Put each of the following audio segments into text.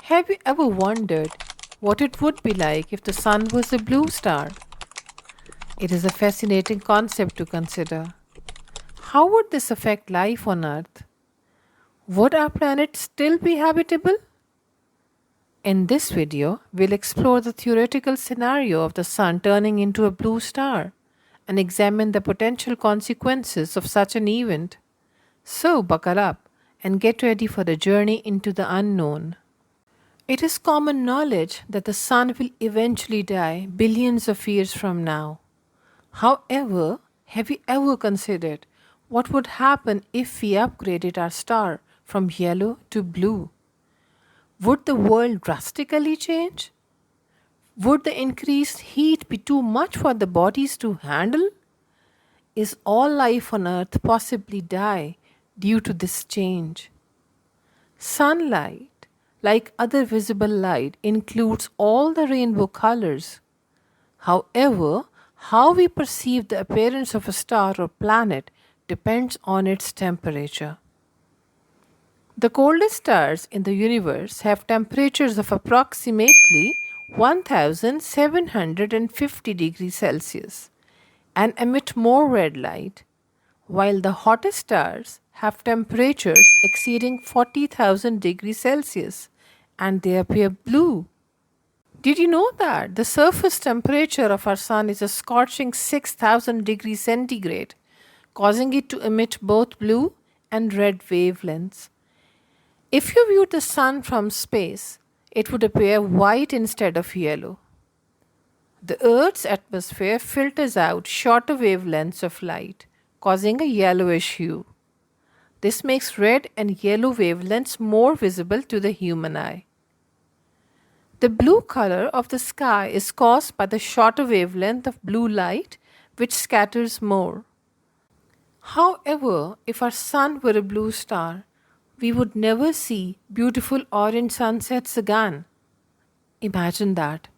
Have you ever wondered what it would be like if the sun was a blue star? It is a fascinating concept to consider. How would this affect life on Earth? Would our planet still be habitable? In this video, we'll explore the theoretical scenario of the sun turning into a blue star and examine the potential consequences of such an event. So, buckle up and get ready for the journey into the unknown. It is common knowledge that the sun will eventually die billions of years from now. However, have you ever considered what would happen if we upgraded our star from yellow to blue? Would the world drastically change? Would the increased heat be too much for the bodies to handle? Is all life on Earth possibly die due to this change? Sunlight, like other visible light, includes all the rainbow colors. However, how we perceive the appearance of a star or planet depends on its temperature. The coldest stars in the universe have temperatures of approximately 1750 degrees Celsius and emit more red light, while the hottest stars have temperatures exceeding 40,000 degrees Celsius and they appear blue. Did you know that the surface temperature of our sun is a scorching 6,000 degrees centigrade, causing it to emit both blue and red wavelengths? If you viewed the sun from space, it would appear white instead of yellow. The Earth's atmosphere filters out shorter wavelengths of light, causing a yellowish hue. This makes red and yellow wavelengths more visible to the human eye. The blue color of the sky is caused by the shorter wavelength of blue light, which scatters more. However, if our sun were a blue star, we would never see beautiful orange sunsets again. Imagine that.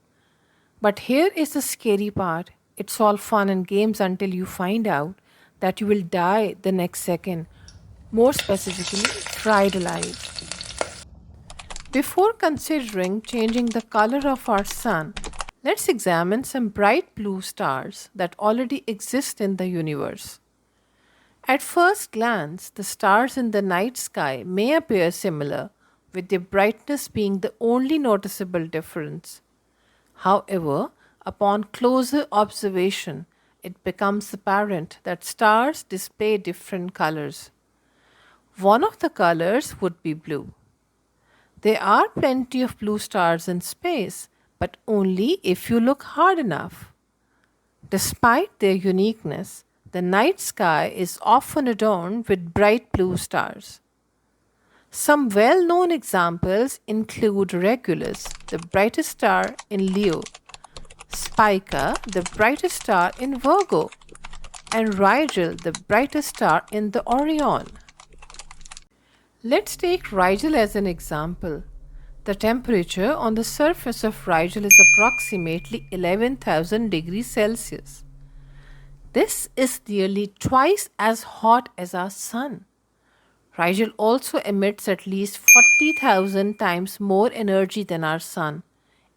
But here is the scary part. It's all fun and games until you find out that you will die the next second, more specifically, fried alive. Before considering changing the color of our sun, let's examine some bright blue stars that already exist in the universe. At first glance, the stars in the night sky may appear similar, with their brightness being the only noticeable difference. However, upon closer observation, it becomes apparent that stars display different colors. One of the colors would be blue. There are plenty of blue stars in space, but only if you look hard enough. Despite their uniqueness, the night sky is often adorned with bright blue stars. Some well known examples include Regulus, the brightest star in Leo, Spica, the brightest star in Virgo, and Rigel, the brightest star in the Orion. Let's take Rigel as an example. The temperature on the surface of Rigel is approximately 11,000 degrees Celsius. This is nearly twice as hot as our sun. Rigel also emits at least 40,000 times more energy than our sun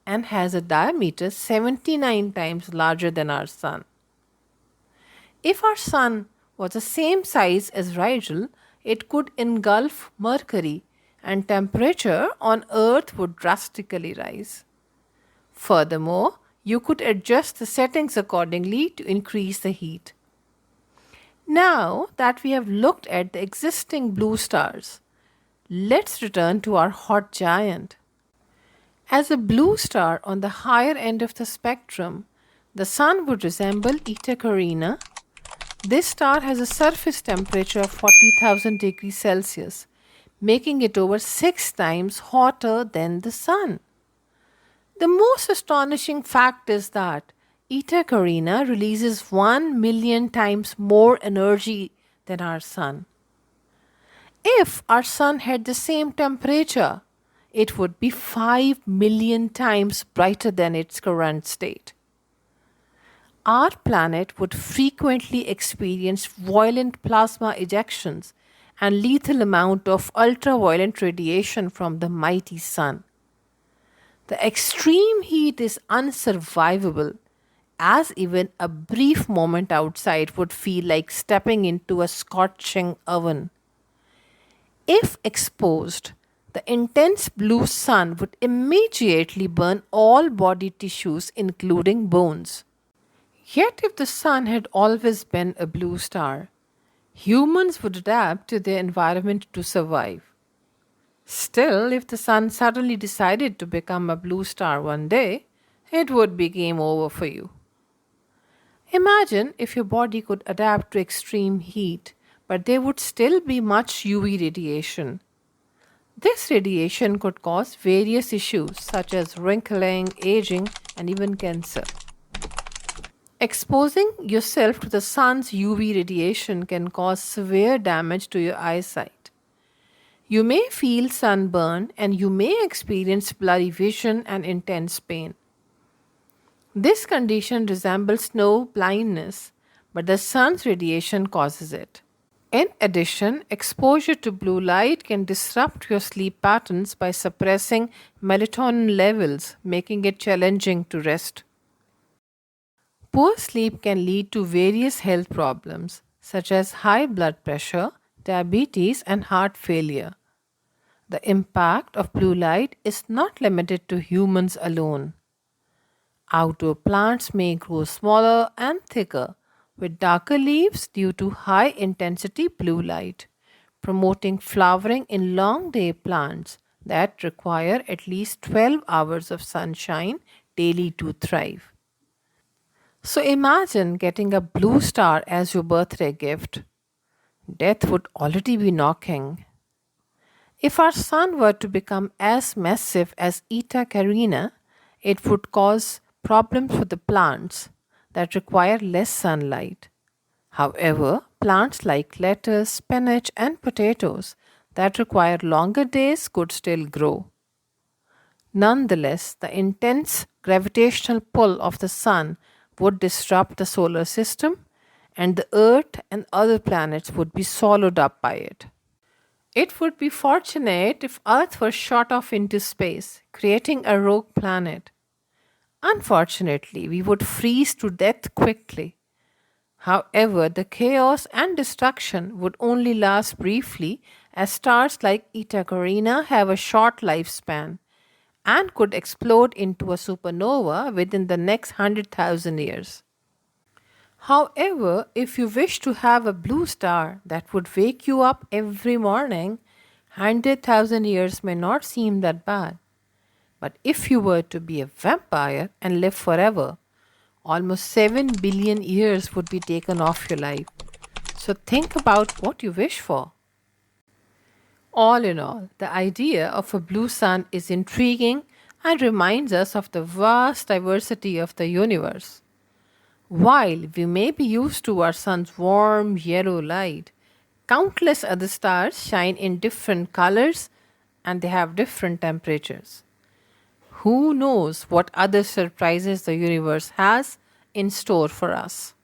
and has a diameter 79 times larger than our sun. If our sun was the same size as Rigel, it could engulf Mercury and temperature on Earth would drastically rise. Furthermore, you could adjust the settings accordingly to increase the heat. Now that we have looked at the existing blue stars, let's return to our hot giant. As a blue star on the higher end of the spectrum, the sun would resemble Eta Carinae. This star has a surface temperature of 40,000 degrees Celsius, making it over 6 times hotter than the sun. The most astonishing fact is that Eta Carinae releases 1 million times more energy than our sun. If our sun had the same temperature, it would be 5 million times brighter than its current state. Our planet would frequently experience violent plasma ejections and lethal amount of ultraviolet radiation from the mighty sun. The extreme heat is unsurvivable, as even a brief moment outside would feel like stepping into a scorching oven. If exposed, the intense blue sun would immediately burn all body tissues, including bones. Yet, if the sun had always been a blue star, humans would adapt to their environment to survive. Still, if the sun suddenly decided to become a blue star one day, it would be game over for you. Imagine if your body could adapt to extreme heat, but there would still be much UV radiation. This radiation could cause various issues such as wrinkling, aging, and even cancer. Exposing yourself to the sun's UV radiation can cause severe damage to your eyesight. You may feel sunburn and you may experience blurry vision and intense pain. This condition resembles snow blindness, but the sun's radiation causes it. In addition, exposure to blue light can disrupt your sleep patterns by suppressing melatonin levels, making it challenging to rest. Poor sleep can lead to various health problems such as high blood pressure, diabetes, and heart failure. The impact of blue light is not limited to humans alone. Outdoor plants may grow smaller and thicker with darker leaves due to high intensity blue light, promoting flowering in long day plants that require at least 12 hours of sunshine daily to thrive. So imagine getting a blue star as your birthday gift. Death would already be knocking. If our sun were to become as massive as Eta Carina, it would cause problems for the plants that require less sunlight. However, plants like lettuce, spinach, and potatoes that require longer days could still grow. Nonetheless, the intense gravitational pull of the sun would disrupt the solar system, and the Earth and other planets would be swallowed up by it. It would be fortunate if Earth were shot off into space, creating a rogue planet. Unfortunately, we would freeze to death quickly. However, the chaos and destruction would only last briefly, as stars like Eta Carina have a short lifespan and could explode into a supernova within the next 100,000 years. However, if you wish to have a blue star that would wake you up every morning, 100,000 years may not seem that bad. But if you were to be a vampire and live forever, almost 7 billion years would be taken off your life. So think about what you wish for. All in all, the idea of a blue sun is intriguing and reminds us of the vast diversity of the universe. While we may be used to our sun's warm yellow light, countless other stars shine in different colors and they have different temperatures. Who knows what other surprises the universe has in store for us?